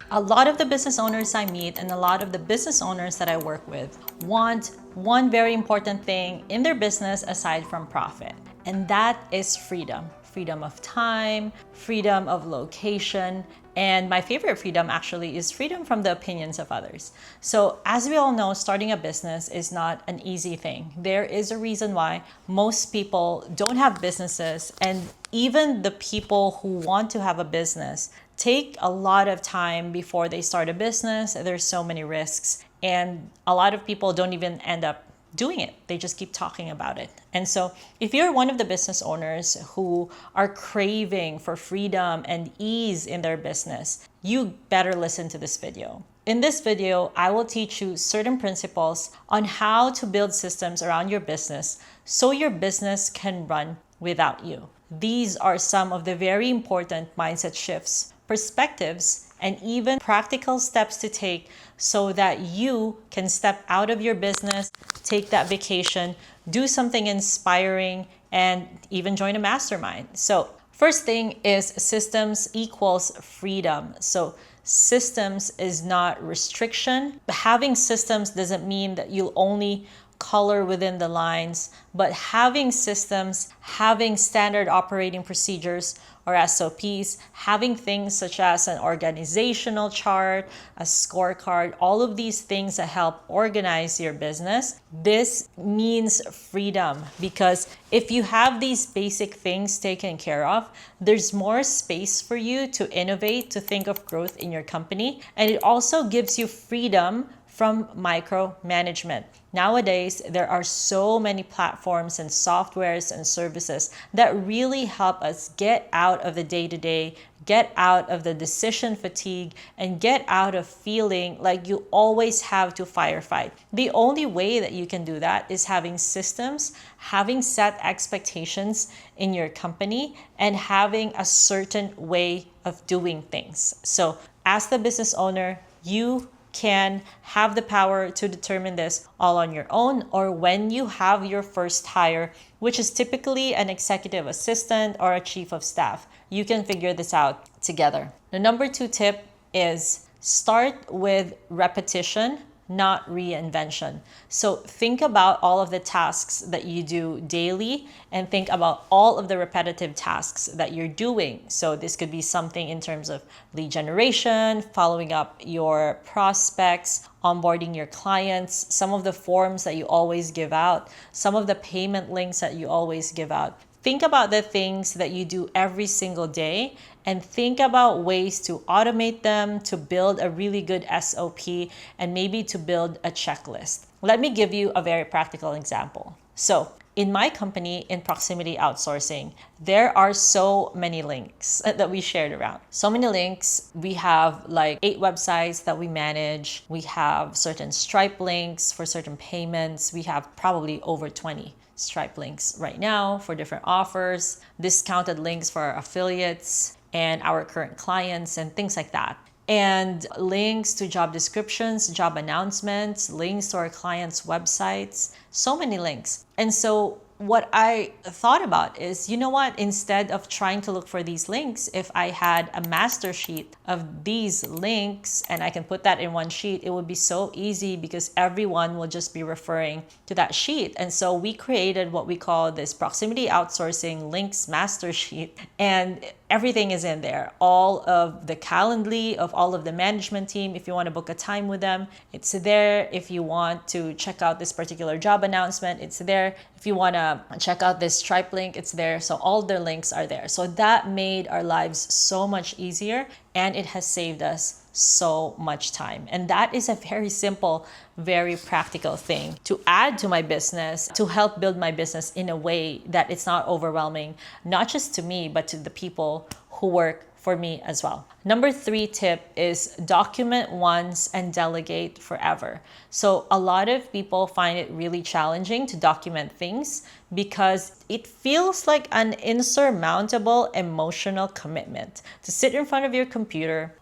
A lot of the business owners I meet and a lot of the business owners that I work with want one very important thing in their business aside from profit, and that is freedom. Freedom of time, freedom of location, and my favorite freedom actually is freedom from the opinions of others. So as we all know, starting a business is not an easy thing. There is a reason why most people don't have businesses, and even the people who want to have a business take a lot of time before they start a business. There's so many risks, and a lot of people don't even end up doing it. They just keep talking about it. And so if you're one of the business owners who are craving for freedom and ease in their business, you better listen to this video. In this video, I will teach you certain principles on how to build systems around your business so your business can run without you. These are some of the very important mindset shifts, perspectives, and even practical steps to take so that you can step out of your business, take that vacation, do something inspiring, and even join a mastermind. So first thing is systems equals freedom. So systems is not restriction. Having systems doesn't mean that you'll only color within the lines, but having systems, having standard operating procedures or SOPs, having things such as an organizational chart, a scorecard, all of these things that help organize your business. This means freedom, because if you have these basic things taken care of, there's more space for you to innovate, to think of growth in your company, and it also gives you freedom from micromanagement. Nowadays, there are so many platforms and softwares and services that really help us get out of the day-to-day, get out of the decision fatigue, and get out of feeling like you always have to firefight. The only way that you can do that is having systems, having set expectations in your company, and having a certain way of doing things. So as the business owner, you can have the power to determine this all on your own, or when you have your first hire, which is typically an executive assistant or a chief of staff. You can figure this out together. The number 2 tip is start with repetition, not reinvention. So think about all of the tasks that you do daily and think about all of the repetitive tasks that you're doing. So this could be something in terms of lead generation, following up your prospects, onboarding your clients, some of the forms that you always give out, some of the payment links that you always give out. Think about the things that you do every single day and think about ways to automate them, to build a really good SOP, and maybe to build a checklist. Let me give you a very practical example. So in my company, in Proximity Outsourcing, there are so many links that we shared around. So many links. We have like 8 websites that we manage. We have certain Stripe links for certain payments. We have probably over 20 Stripe links right now for different offers, discounted links for our affiliates and our current clients and things like that. And links to job descriptions, job announcements, links to our clients' websites, so many links. And so what I thought about is, you know what, instead of trying to look for these links, if I had a master sheet of these links and I can put that in one sheet, it would be so easy because everyone will just be referring to that sheet. And so we created what we call this Proximity Outsourcing Links Master Sheet, and everything is in there. All of the Calendly of all of the management team, if you want to book a time with them, it's there. If you want to check out this particular job announcement, it's there. If you want to check out this Stripe link, it's there. So all their links are there. So that made our lives so much easier, and it has saved us so much time. And that is a very simple, very practical thing to add to my business, to help build my business in a way that it's not overwhelming, not just to me, but to the people who work for me as well. Number 3 tip is document once and delegate forever. So a lot of people find it really challenging to document things because it feels like an insurmountable emotional commitment to sit in front of your computer,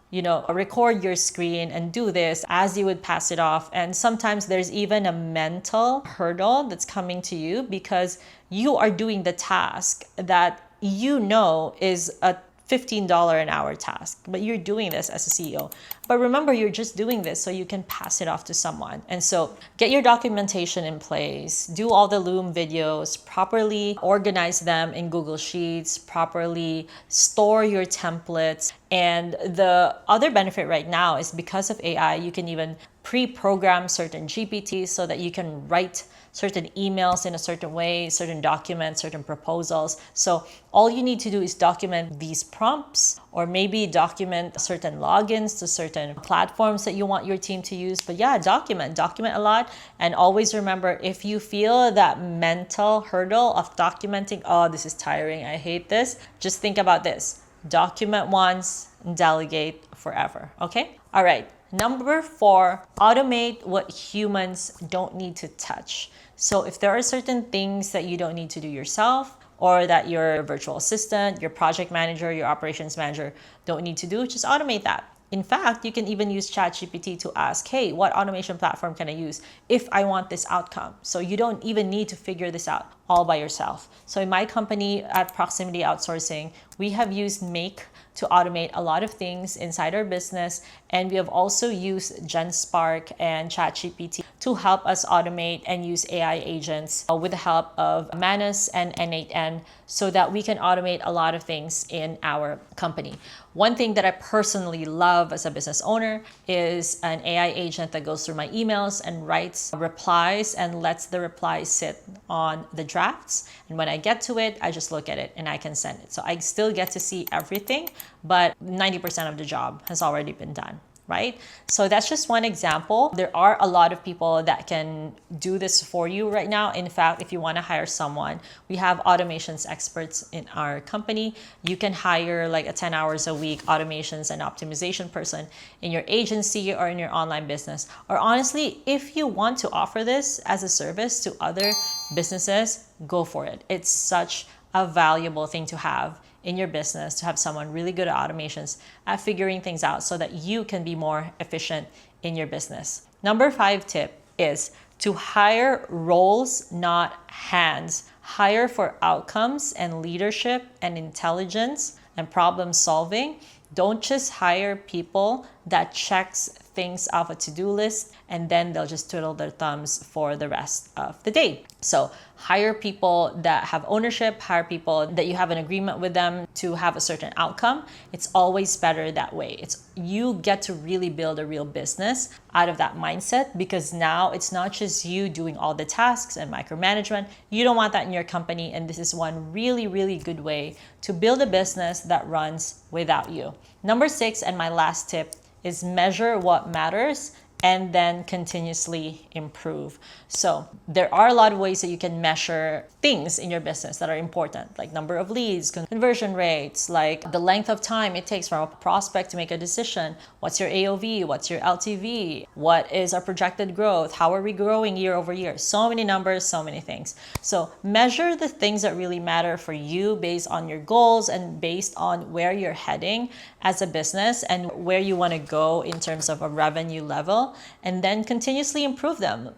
record your screen and do this as you would pass it off. And sometimes there's even a mental hurdle that's coming to you because you are doing the task that is a $15 an hour task, but you're doing this as a CEO. But remember, you're just doing this so you can pass it off to someone. And so get your documentation in place, do all the Loom videos, properly organize them in Google Sheets, properly store your templates. And the other benefit right now is because of AI, you can even pre-program certain GPTs so that you can write certain emails in a certain way, certain documents, certain proposals. So all you need to do is document these prompts, or maybe document certain logins to certain platforms that you want your team to use. But yeah, document a lot. And always remember, if you feel that mental hurdle of documenting, oh, this is tiring, I hate this, just think about this. Document once, delegate forever, okay? All right. Number 4, automate what humans don't need to touch. So if there are certain things that you don't need to do yourself, or that your virtual assistant, your project manager, your operations manager don't need to do, just automate that. In fact, you can even use ChatGPT to ask, hey, what automation platform can I use if I want this outcome? So you don't even need to figure this out all by yourself. So in my company at Proximity Outsourcing, we have used Make to automate a lot of things inside our business. And we have also used GenSpark and ChatGPT to help us automate and use AI agents with the help of Manus and N8N so that we can automate a lot of things in our company. One thing that I personally love as a business owner is an AI agent that goes through my emails and writes replies and lets the replies sit on the drafts. And when I get to it, I just look at it and I can send it. So I still get to see everything, but 90% of the job has already been done, right? So that's just one example. There are a lot of people that can do this for you right now. In fact, if you want to hire someone, we have automations experts in our company. You can hire like a 10 hours a week automations and optimization person in your agency or in your online business. Or honestly, if you want to offer this as a service to other businesses, go for it. It's such a valuable thing to have in your business, to have someone really good at automations, at figuring things out so that you can be more efficient in your business. Number 5 tip is to hire roles, not hands. Hire for outcomes and leadership and intelligence and problem solving. Don't just hire people that checks things off a to-do list and then they'll just twiddle their thumbs for the rest of the day. So hire people that have ownership, hire people that you have an agreement with them to have a certain outcome. It's always better that way. You get to really build a real business out of that mindset, because now it's not just you doing all the tasks and micromanagement. You don't want that in your company, and this is one really, really good way to build a business that runs without you. Number 6, and my last tip, is measure what matters and then continuously improve. So there are a lot of ways that you can measure things in your business that are important, like number of leads, conversion rates, like the length of time it takes from a prospect to make a decision. What's your AOV? What's your LTV? What is our projected growth? How are we growing year over year? So many numbers, so many things. So measure the things that really matter for you based on your goals and based on where you're heading as a business and where you want to go in terms of a revenue level, and then continuously improve them.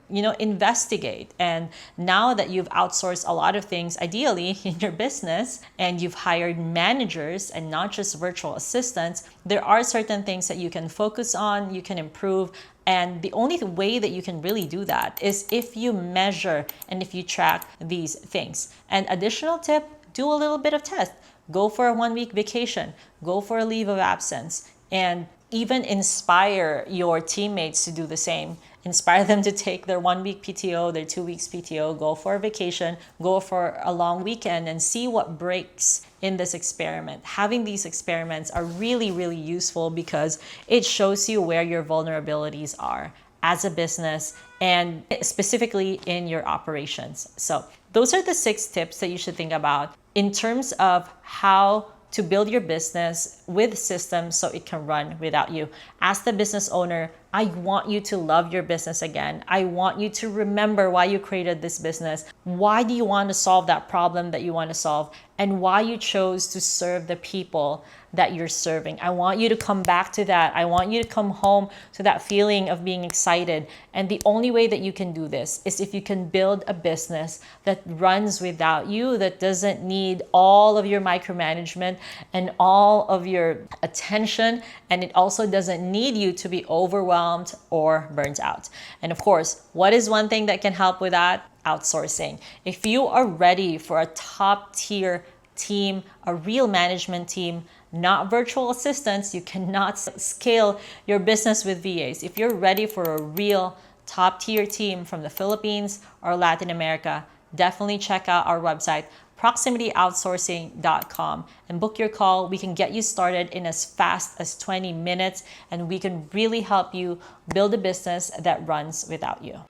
Investigate. And now that you've outsourced a lot of things, ideally in your business, and you've hired managers and not just virtual assistants, there are certain things that you can focus on, you can improve. And the only way that you can really do that is if you measure and if you track these things. And additional tip, do a little bit of test. Go for a 1-week vacation, go for a leave of absence, and even inspire your teammates to do the same. Inspire them to take their 1-week PTO, their 2 weeks PTO, go for a vacation, go for a long weekend, and see what breaks in this experiment. Having these experiments are really, really useful because it shows you where your vulnerabilities are as a business and specifically in your operations. So those are the 6 tips that you should think about in terms of how to build your business with systems so it can run without you. As the business owner, I want you to love your business again. I want you to remember why you created this business. Why do you want to solve that problem that you want to solve? And why you chose to serve the people that you're serving. I want you to come back to that. I want you to come home to that feeling of being excited. And the only way that you can do this is if you can build a business that runs without you, that doesn't need all of your micromanagement and all of your attention. And it also doesn't doesn't need you to be overwhelmed or burnt out. And of course, what is one thing that can help with that? Outsourcing. If you are ready for a top tier team, a real management team, not virtual assistants, you cannot scale your business with VAs. If you're ready for a real top tier team from the Philippines or Latin America, definitely check out our website, proximityoutsourcing.com, and book your call. We can get you started in as fast as 20 minutes, and we can really help you build a business that runs without you.